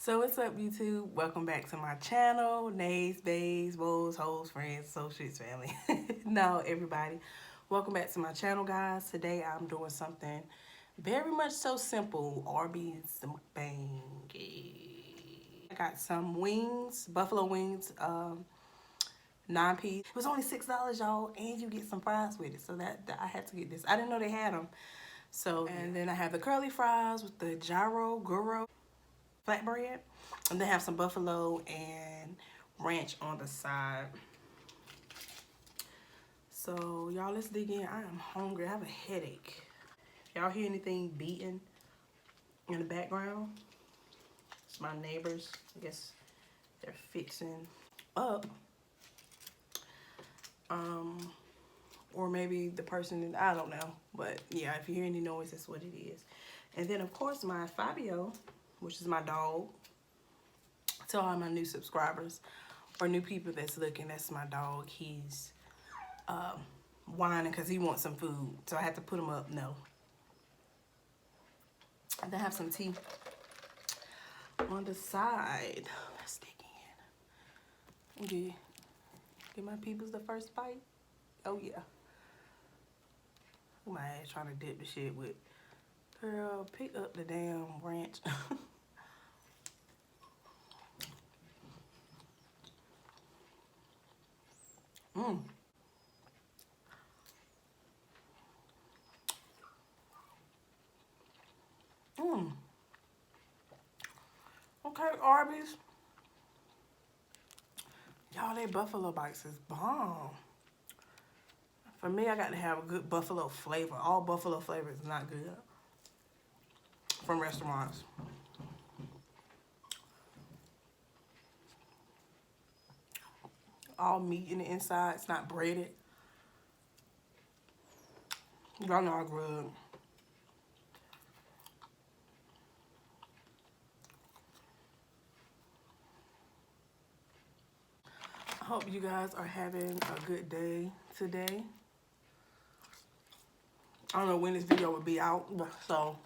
So what's up, YouTube? Welcome back to my channel. Nays, bays, woes, hoes, friends, associates, family. No, everybody. Welcome back to my channel, guys. Today I'm doing something very much so simple. Arby's mukbang. I got some wings, buffalo wings, 9-piece. It was only $6, y'all, and you get some fries with it. So that I had to get this. I didn't know they had them. So, and then I have the curly fries with the gyro, guro flatbread, and then have some buffalo and ranch on the side. So y'all, let's dig in. I am hungry. I have a headache. Y'all hear anything beating in the background? It's my neighbors. I guess they're fixing up. Or maybe the person, I don't know. But yeah, if you hear any noise, that's what it is. And then of course my Fabio, which is my dog. To all my new subscribers or new people that's looking, that's my dog. He's whining because he wants some food, so I have to put him up. No, and then have some tea on the side. Let's dig in. Okay, give my peoples the first bite. Oh yeah, my ass trying to dip the shit with. Girl, pick up the damn ranch. Mmm. Mmm. Okay, Arby's. Y'all, they buffalo bites is bomb. For me, I got to have a good buffalo flavor. All buffalo flavor is not good from restaurants. All meat in the inside. It's not breaded. Y'all know I grew up. I hope you guys are having a good day today. I don't know when this video will be out, so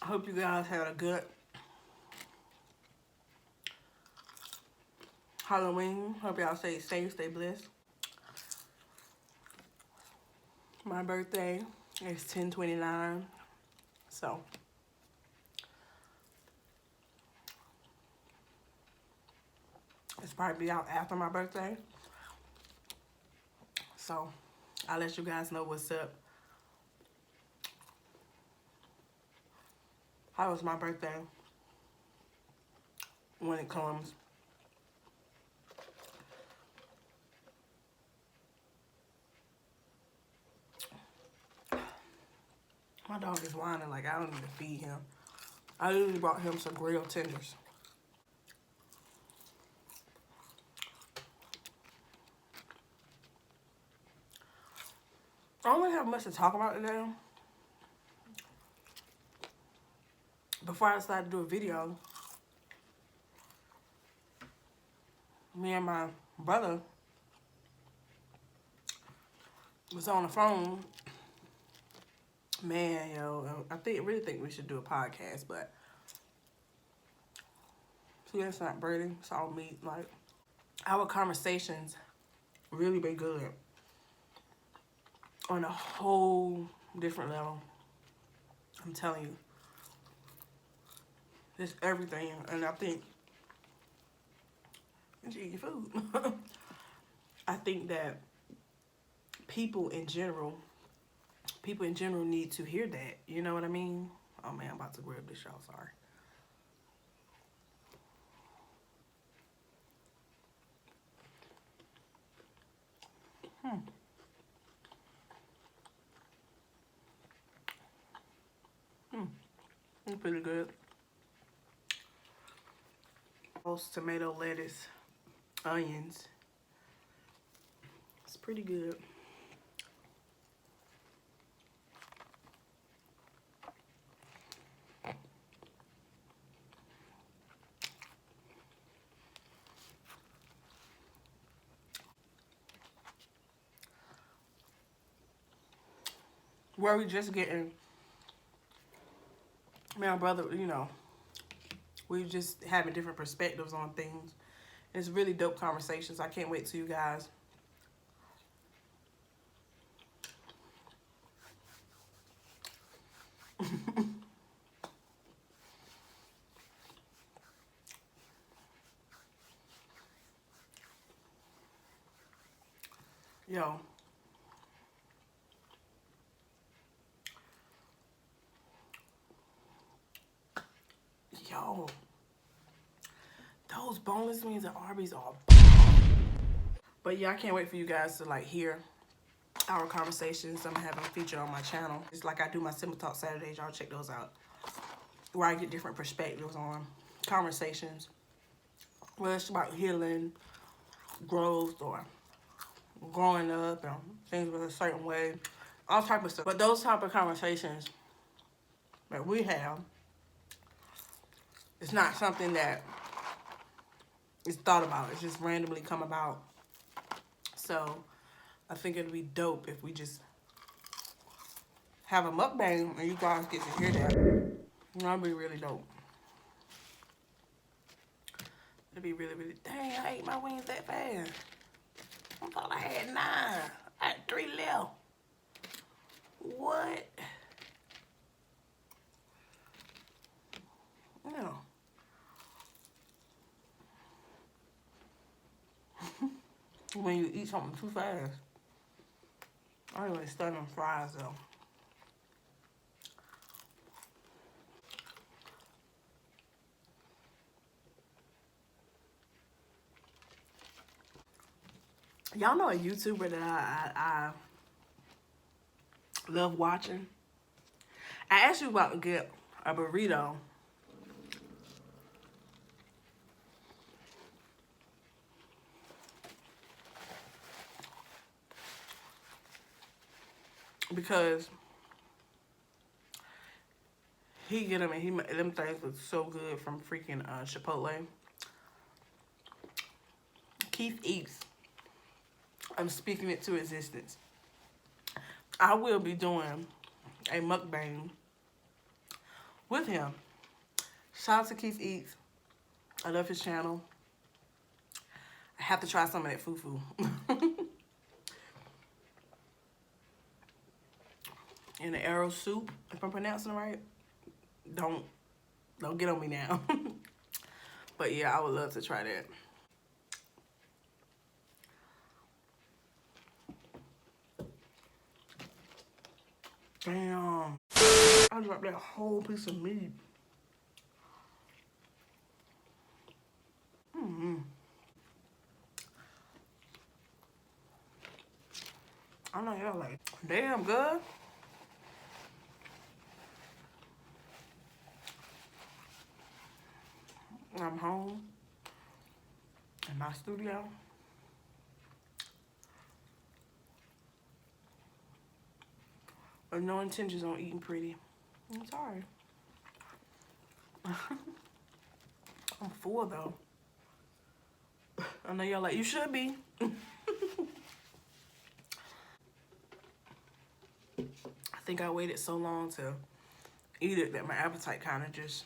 I hope you guys had a good Halloween. Hope y'all stay safe, stay blessed. My birthday is 10/29, so it's probably out after my birthday. So I'll let you guys know what's up. How was my birthday when it comes. My dog is whining like I don't need to feed him. I literally brought him some grilled tenders. I don't really have much to talk about today. Before I decided to do a video, me and my brother was on the phone. Man, yo, I really think we should do a podcast, but see, it's not Brady. It's all me. Like, our conversations really been good on a whole different level. I'm telling you, it's everything, and I think you should eat your food. I think that people in general need to hear that. You know what I mean? Oh man, I'm about to grab this, y'all. Sorry. It's pretty good. Tomato, lettuce, onions. It's pretty good. Where we just getting Me and my brother, you know, we just having different perspectives on things. It's really dope conversations. I can't wait till you guys. Yo. Yo. Those boneless wings at Arby's are bomb. But yeah, I can't wait for you guys to like hear our conversations I'm having featured on my channel. It's like I do my Simple Talk Saturdays. Y'all check those out. Where I get different perspectives on conversations. Whether it's about healing, growth, or growing up and things with a certain way. All type of stuff. But those type of conversations that we have, it's not something that is thought about. It's just randomly come about. So I think it'd be dope if we just have a mukbang and you guys get to hear that. That'd be really dope. It'd be really, really, dang, I ate my wings that fast. I thought I had 9. I had 3 left. What? No. When you eat something too fast. I ain't really studying on fries though. Y'all know a YouTuber that I love watching? I asked you about to get a burrito. Because he get them and them things look so good from freaking Chipotle. Keith Eats. I'm speaking it to existence. I will be doing a mukbang with him. Shout out to Keith Eats. I love his channel. I have to try some of that fufu. And the arrow soup, if I'm pronouncing it right. Don't get on me now. But yeah, I would love to try that. Damn. I dropped that whole piece of meat. I know y'all like, damn good. I'm home in my studio. With no intentions on eating pretty. I'm sorry. I'm full though. I know y'all like, you should be. I think I waited so long to eat it that my appetite kind of just,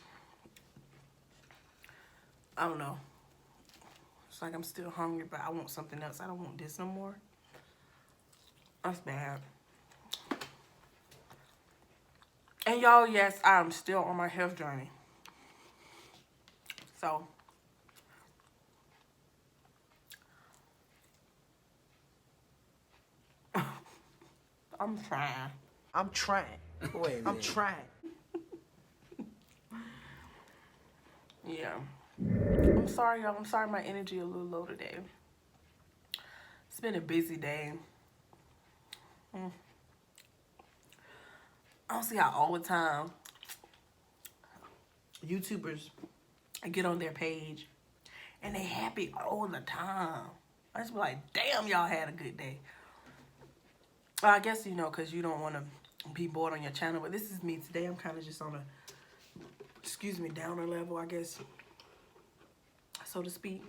I don't know. It's like I'm still hungry, but I want something else. I don't want this no more. That's bad. And y'all, yes, I'm still on my health journey. So, I'm trying. I'm trying. Wait a minute. I'm trying. Yeah. I'm sorry, y'all. I'm sorry my energy a little low today. It's been a busy day. I don't see how all the time YouTubers get on their page and they happy all the time. I just be like, damn, y'all had a good day. Well, I guess, you know, because you don't want to be bored on your channel. But this is me today. I'm kind of just on a, excuse me, downer level, I guess, so to speak.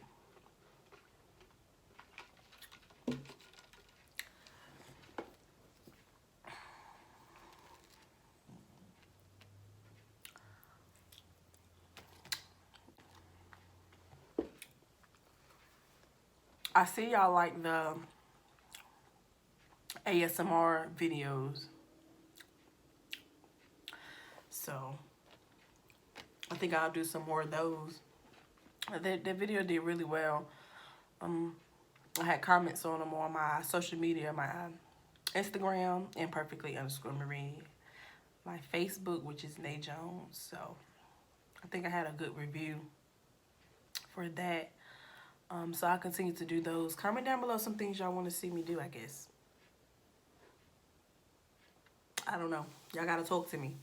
I see y'all like the ASMR videos. So I think I'll do some more of those. That video did really well. I had comments on them on my social media, my Instagram, imperfectly_Marie, my Facebook, which is Nay Jones. So I think I had a good review for that. So I'll continue to do those. Comment down below some things y'all want to see me do, I guess. I don't know. Y'all gotta talk to me.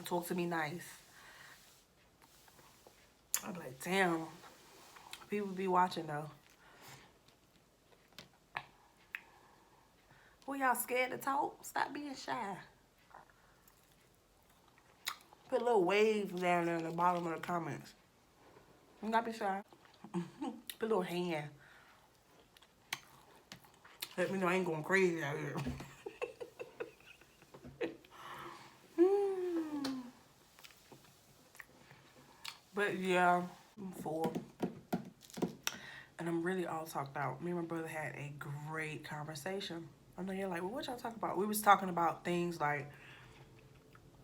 Talk to me nice. I'm like, damn. People be watching though. Well, y'all scared to talk? Stop being shy. Put a little wave down there in the bottom of the comments. You gotta be shy. Put a little hand. Let me know I ain't going crazy out here. But yeah, I'm full. And I'm really all talked out. Me and my brother had a great conversation. I know you're like, well, what y'all talking about? We was talking about things like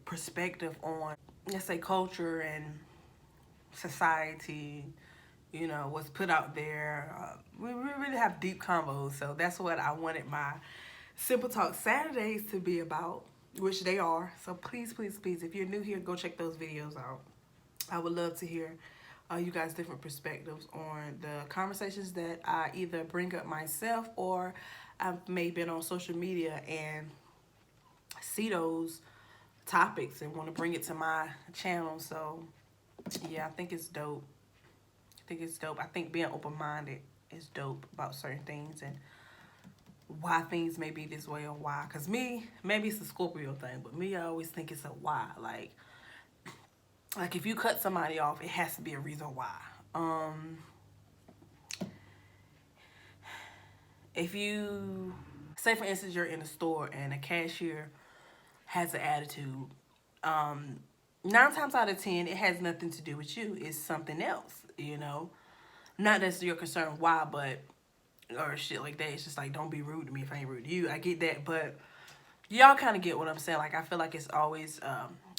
perspective on, let's say, culture and society, you know, what's put out there. We really have deep combos. So that's what I wanted my Simple Talk Saturdays to be about, which they are. So please, please, please, if you're new here, go check those videos out. I would love to hear you guys' different perspectives on the conversations that I either bring up myself or I've maybe been on social media and see those topics and want to bring it to my channel. So yeah, I think it's dope. I think being open-minded is dope about certain things and why things may be this way or why. Because me, maybe it's a Scorpio thing, but me, I always think it's a why. Like if you cut somebody off, it has to be a reason why. If you, say for instance, you're in a store and a cashier has an attitude, 9 times out of 10, it has nothing to do with you. It's something else, you know? Not that you're concerned why, but, or shit like that. It's just like, don't be rude to me if I ain't rude to you. I get that, but y'all kind of get what I'm saying. Like, I feel like it's always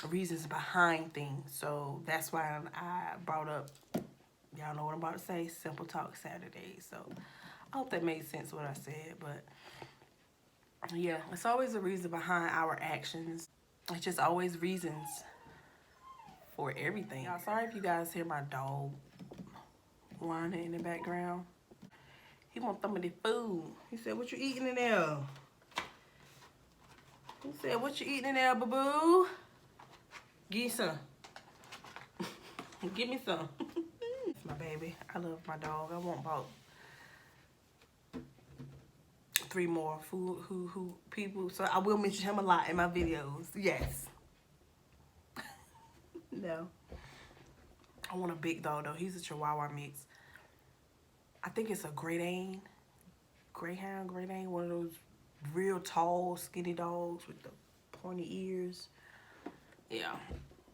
reasons behind things. So that's why I brought up, y'all know what I'm about to say, Simple Talk Saturdays. So I hope that made sense what I said. But yeah, it's always a reason behind our actions. It's just always reasons for everything. Y'all, sorry if you guys hear my dog whining in the background. He want some of the food. He said, what you eating in there? He said, what you eating in there, boo-boo? Give me some. Give me some. It's my baby. I love my dog. I want about 3 more who people. So I will mention him a lot in my videos. Yes. No. I want a big dog though. He's a Chihuahua mix. I think it's a Greyhound, one of those real tall, skinny dogs with the pointy ears. Yeah,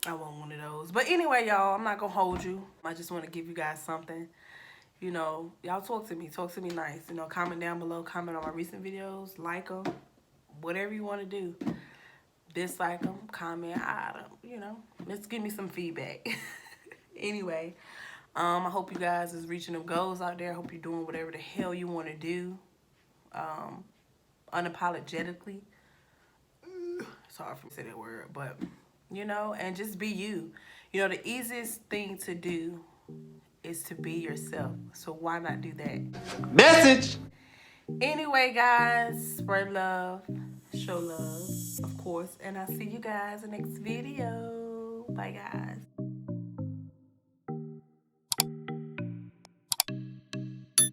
I want one of those. But anyway, y'all, I'm not gonna hold you. I just want to give you guys something. You know, y'all talk to me nice. You know, comment down below, comment on my recent videos, like them, whatever you want to do. Dislike them, comment, you know, let's give me some feedback. Anyway, I hope you guys is reaching them goals out there. I hope you're doing whatever the hell you want to do, unapologetically. It's hard for me to say that word, but, you know, and just be you. You know, the easiest thing to do is to be yourself. So why not do that? Message! Anyway, guys, spread love, show love, of course. And I'll see you guys in the next video. Bye, guys.